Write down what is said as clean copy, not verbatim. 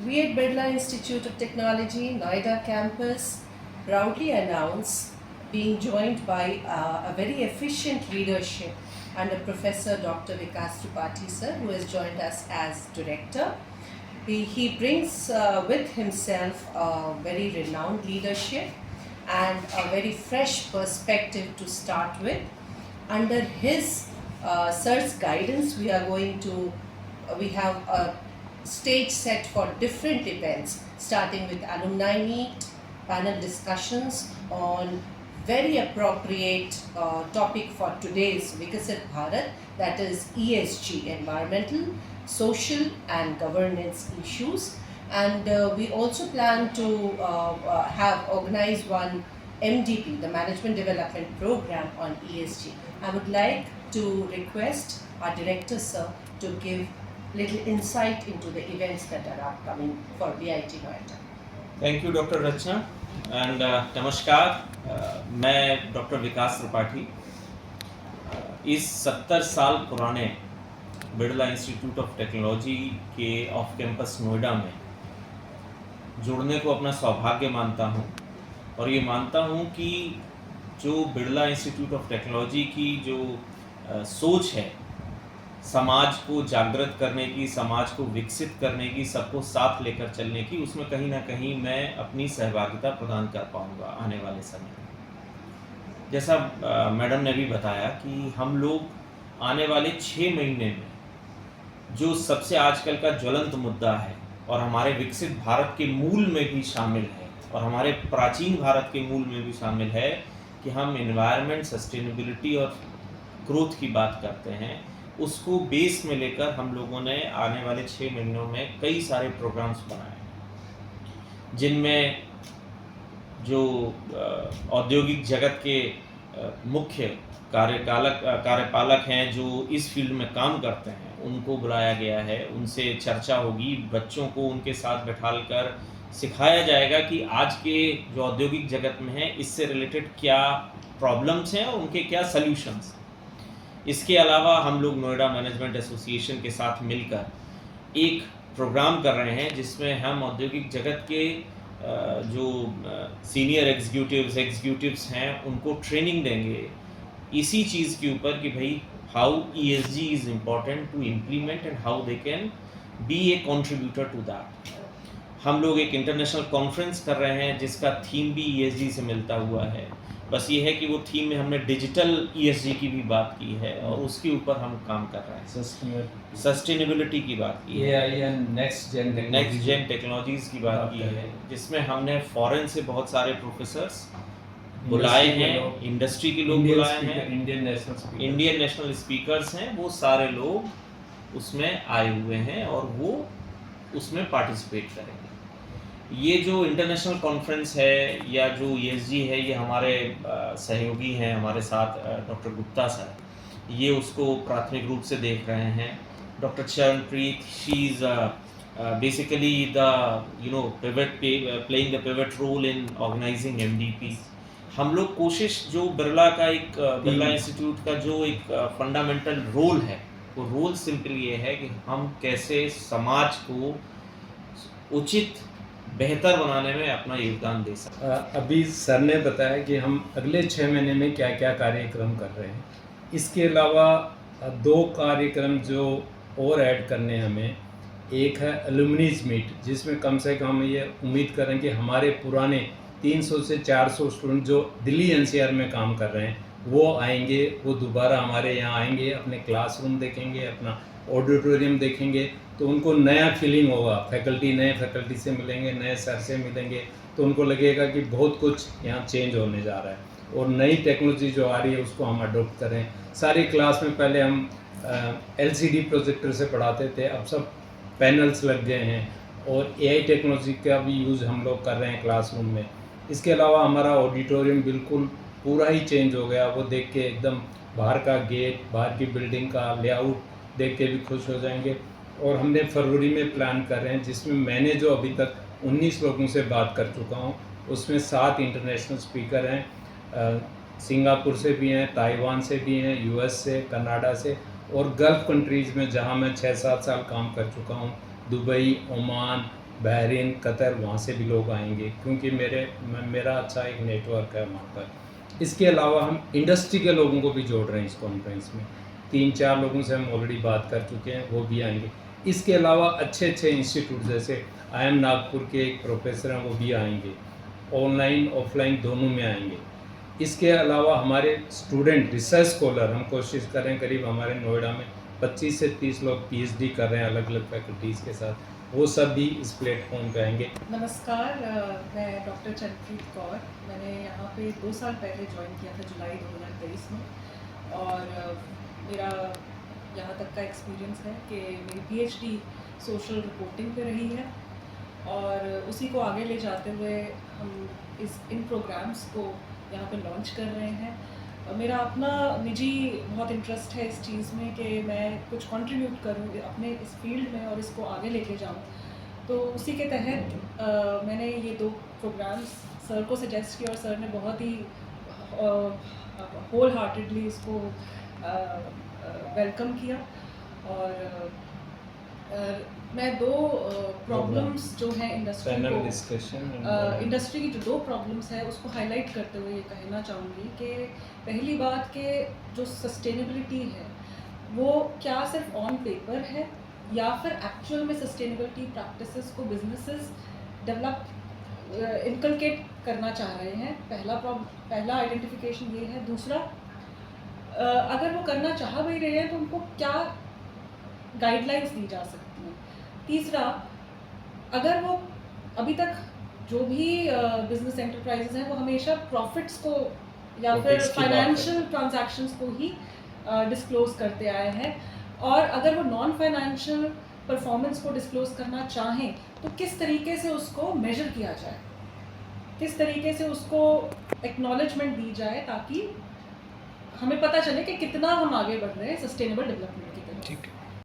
We at Birla Institute of Technology, Noida campus, proudly announce being joined by a very efficient leadership under Professor Dr. Vikas Tripathi sir, who has joined us as director. He brings with himself a very renowned leadership and a very fresh perspective to start with. Under his sir's guidance, we have a stage set for different events, starting with alumni meet, panel discussions on very appropriate topic for today's Vikasit Bharat, that is ESG, environmental, social and governance issues. And we also plan to have organize one MDP, the Management Development Program on ESG. I would like to request our director sir to give little insight into the events that are upcoming for VIT Noida. Thank you doctor Rachna and नमस्कार। मैं doctor Vikas Tripathi इस 70 साल पुराने Birla institute of technology के off campus Noida में जुड़ने को अपना सौभाग्य मानता हूं और ये मानता हूं कि जो बिरला इंस्टीट्यूट ऑफ टेक्नोलॉजी की जो सोच है समाज को जागृत करने की, समाज को विकसित करने की, सबको साथ लेकर चलने की, उसमें कहीं ना कहीं मैं अपनी सहभागिता प्रदान कर पाऊंगा आने वाले समय में। जैसा मैडम ने भी बताया कि हम लोग आने वाले 6 महीने में जो सबसे आजकल का ज्वलंत मुद्दा है और हमारे विकसित भारत के मूल में भी शामिल है और हमारे प्राचीन भारत के मूल में भी शामिल है कि हम एनवायरनमेंट, सस्टेनेबिलिटी और ग्रोथ की बात करते हैं, उसको बेस में लेकर हम लोगों ने आने वाले 6 महीनों में कई सारे प्रोग्राम्स बनाए हैं, जिनमें जो औद्योगिक जगत के मुख्य कार्यपालक हैं जो इस फील्ड में काम करते हैं उनको बुलाया गया है, उनसे चर्चा होगी, बच्चों को उनके साथ बैठाल कर सिखाया जाएगा कि आज के जो औद्योगिक जगत में है इससे रिलेटेड क्या प्रॉब्लम्स हैं और उनके क्या सल्यूशंस। इसके अलावा हम लोग नोएडा मैनेजमेंट एसोसिएशन के साथ मिलकर एक प्रोग्राम कर रहे हैं जिसमें हम औद्योगिक जगत के जो सीनियर एग्जीक्यूटिव्स हैं उनको ट्रेनिंग देंगे इसी चीज़ के ऊपर कि भाई how ESG is important to implement and how they can be a contributor to that. हम लोग एक इंटरनेशनल कॉन्फ्रेंस कर रहे हैं जिसका थीम भी ESG से मिलता हुआ है, बस ये है कि वो थीम में हमने डिजिटल ESG की भी बात की है और उसके ऊपर हम काम कर रहे हैं, सस्टेनेबिलिटी की बात की है, नेक्स्ट जेन टेक्नोलॉजीज़ की बात की है, जिसमें हमने फॉरेन से बहुत सारे प्रोफेसर्स बुलाए हैं, इंडस्ट्री के लोग बुलाए हैं, इंडियन नेशनल स्पीकर्स हैं, वो सारे लोग उसमें आए हुए हैं और वो उसमें पार्टिसिपेट करेंगे। ये जो इंटरनेशनल कॉन्फ्रेंस है या जो ESG है ये हमारे सहयोगी हैं हमारे साथ डॉक्टर गुप्ता सर, ये उसको प्राथमिक रूप से देख रहे हैं। Doctor Charanpreet, she is basically the playing the pivot role in organizing MDP। हम लोग कोशिश जो बिरला इंस्टीट्यूट का जो एक फंडामेंटल रोल है वो रोल सिंपल ये है कि हम कैसे समाज को उचित बेहतर बनाने में अपना योगदान दे सकते हैं। अभी सर ने बताया कि हम अगले 6 महीने में क्या क्या कार्यक्रम कर रहे हैं। इसके अलावा 2 कार्यक्रम जो और ऐड करने हैं हमें, एक है एलुमनीज मीट जिसमें कम से कम ये उम्मीद करें कि हमारे पुराने 300 से 400 स्टूडेंट जो दिल्ली NCR में काम कर रहे हैं वो आएंगे, वो दोबारा हमारे यहाँ आएंगे, अपने क्लासरूम देखेंगे, अपना ऑडिटोरियम देखेंगे, तो उनको नया फीलिंग होगा। नए फैकल्टी से मिलेंगे, नए सर से मिलेंगे, तो उनको लगेगा कि बहुत कुछ यहाँ चेंज होने जा रहा है और नई टेक्नोलॉजी जो आ रही है उसको हम अडोप्ट करें। सारी क्लास में पहले हम LCD प्रोजेक्टर से पढ़ाते थे, अब सब पैनल्स लग गए हैं और AI टेक्नोलॉजी का भी यूज़ हम लोग कर रहे हैं क्लासरूम में। इसके अलावा हमारा ऑडिटोरियम बिल्कुल पूरा ही चेंज हो गया, वो देख के एकदम बाहर का गेट, बाहर की बिल्डिंग का लेआउट देख के भी खुश हो जाएंगे। और हमने फरवरी में प्लान कर रहे हैं जिसमें मैंने जो अभी तक 19 लोगों से बात कर चुका हूँ उसमें 7 इंटरनेशनल स्पीकर हैं, सिंगापुर से भी हैं, ताइवान से भी हैं, US से, कनाडा से और गल्फ़ कंट्रीज़ में जहाँ मैं 6-7 साल काम कर चुका हूँ, दुबई, ओमान बहरीन, कतर, वहाँ से भी लोग आएंगे क्योंकि मेरा अच्छा एक नेटवर्क है वहाँ पर। इसके अलावा हम इंडस्ट्री के लोगों को भी जोड़ रहे हैं इस कॉन्फ्रेंस में। 3-4 लोगों से हम ऑलरेडी बात कर चुके हैं, वो भी आएंगे। इसके अलावा अच्छे अच्छे इंस्टीट्यूट जैसे IIM नागपुर के एक प्रोफेसर हैं, वो भी आएंगे। ऑनलाइन ऑफलाइन दोनों में आएंगे। इसके अलावा हमारे स्टूडेंट रिसर्च स्कॉलर, हम कोशिश कर रहे हैं करीब हमारे नोएडा में 25 से 30 लोग PhD कर रहे हैं अलग अलग फैकल्टीज़ के साथ, वो सब भी इस प्लेटफॉर्म पे आएंगे। नमस्कार, मैं डॉक्टर चंद्रप्रीत कौर। मैंने यहाँ पे 2 साल पहले ज्वाइन किया था जुलाई 2023 में, और मेरा यहाँ तक का एक्सपीरियंस है कि मेरी PhD सोशल रिपोर्टिंग पे रही है, और उसी को आगे ले जाते हुए हम इन प्रोग्राम्स को यहाँ पे लॉन्च कर रहे हैं। मेरा अपना निजी बहुत इंटरेस्ट है इस चीज़ में कि मैं कुछ कंट्रीब्यूट करूँ अपने इस फील्ड में और इसको आगे लेके जाऊँ। तो उसी के तहत मैंने ये 2 प्रोग्राम्स सर को सजेस्ट किया, और सर ने बहुत ही होल हार्टेडली इसको वेलकम किया। और मैं 2 प्रॉब्लम्स जो हैं इंडस्ट्री की जो 2 प्रॉब्लम्स है उसको हाईलाइट करते हुए ये कहना चाहूँगी कि पहली बात कि जो सस्टेनेबिलिटी है वो क्या सिर्फ ऑन पेपर है, या फिर एक्चुअल में सस्टेनेबिलिटी प्रैक्टिसेस को बिजनेसेस डेवलप इनकलकेट करना चाह रहे हैं। पहला आइडेंटिफिकेशन ये है। दूसरा, अगर वो करना चाह भी रहे हैं तो उनको क्या गाइडलाइंस दी जा सकती हैं। तीसरा, अगर वो अभी तक जो भी बिजनेस एंटरप्राइजेज हैं वो हमेशा प्रॉफिट्स को या फिर फाइनेंशियल ट्रांजैक्शंस को ही डिस्क्लोज करते आए हैं, और अगर वो नॉन फाइनेंशियल परफॉर्मेंस को डिस्क्लोज करना चाहें तो किस तरीके से उसको मेजर किया जाए, किस तरीके से उसको एक्नॉलेजमेंट दी जाए, ताकि हमें पता चले कि कितना हम आगे बढ़ रहे हैं सस्टेनेबल डेवलपमेंट की तरफ। ठीक है।